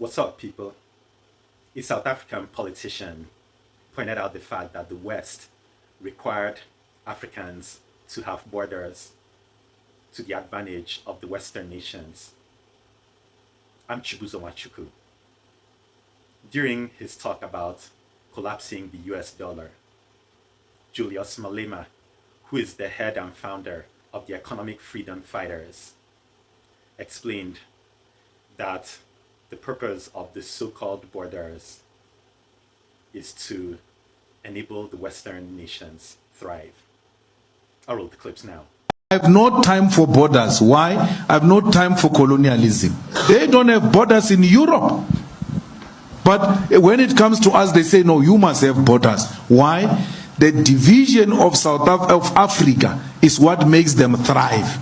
What's up, people? A South African politician pointed out the fact that the West required Africans to have borders to the advantage of the Western nations. I'm Chibuzo Machuku. During his talk about collapsing the US dollar, Julius Malema, who is the head and founder of the Economic Freedom Fighters, explained that the purpose of the so-called borders is to enable the Western nations thrive. I'll roll the clips now. I have no time for borders. Why? I have no time for colonialism. They don't have borders in Europe. But when it comes to us, they say, no, you must have borders. Why? The division of of Africa is what makes them thrive.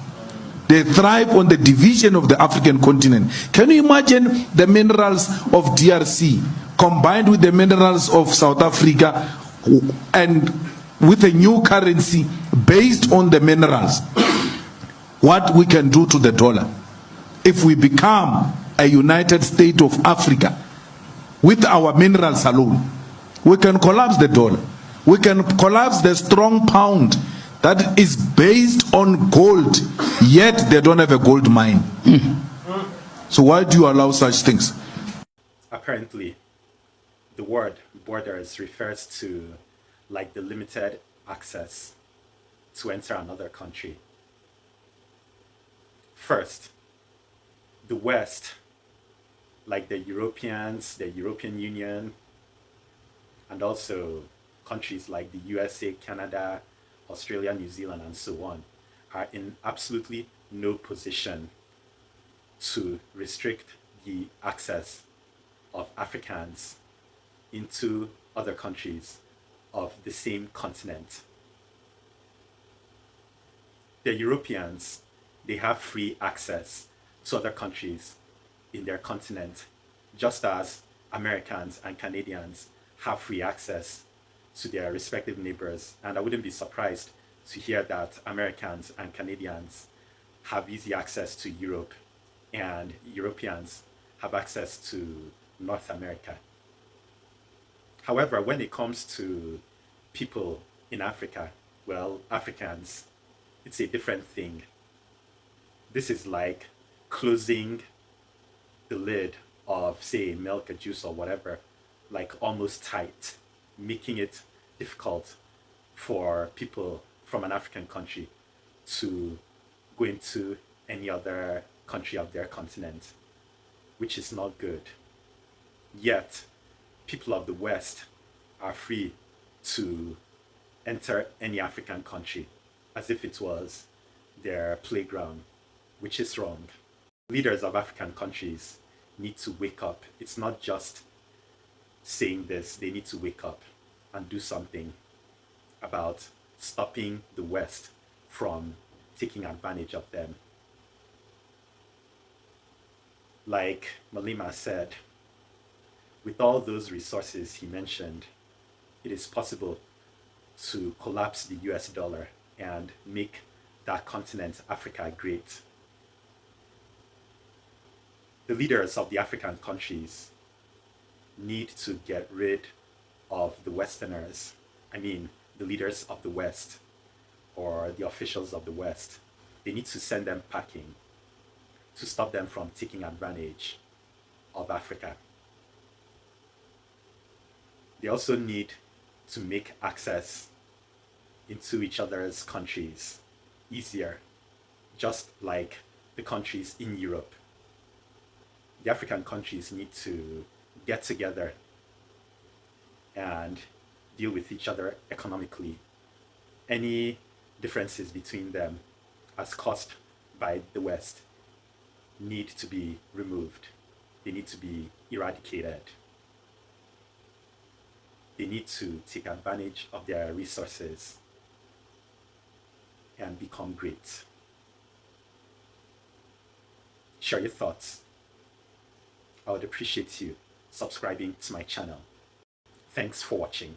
They thrive on the division of the African continent. Can you imagine the minerals of DRC combined with the minerals of South Africa and with a new currency based on the minerals? What we can do to the dollar if we become a United States of Africa with our minerals alone. We can collapse the dollar. We can collapse the strong pound that is based on gold, yet they don't have a gold mine. So why do you allow such things? Apparently, the word borders refers to like the limited access to enter another country. First, the West, like the Europeans, the European Union, and also countries like the USA, Canada, Australia, New Zealand, and so on, are in absolutely no position to restrict the access of Africans into other countries of the same continent. The Europeans, they have free access to other countries in their continent, just as Americans and Canadians have free access to their respective neighbors. And I wouldn't be surprised to hear that Americans and Canadians have easy access to Europe and Europeans have access to North America. However, when it comes to people in Africa, well, Africans, it's a different thing. This is like closing the lid of, say, milk or juice or whatever, like almost tight, making it difficult for people from an African country to go into any other country of their continent, which is not good. Yet, people of the West are free to enter any African country as if it was their playground, which is wrong. Leaders of African countries need to wake up. It's not just saying this, they need to wake up and do something about stopping the West from taking advantage of them. Like Malema said, with all those resources he mentioned, it is possible to collapse the US dollar and make that continent, Africa, great. The leaders of the African countries need to get rid of the Westerners. I mean, the leaders of the West or the officials of the West. They need to send them packing to stop them from taking advantage of Africa. They also need to make access into each other's countries easier, just like the countries in Europe. The African countries need to get together and deal with each other economically. Any differences between them as caused by the West need to be removed. They need to be eradicated. They need to take advantage of their resources and become great. Share your thoughts. I would appreciate you subscribing to my channel. Thanks for watching.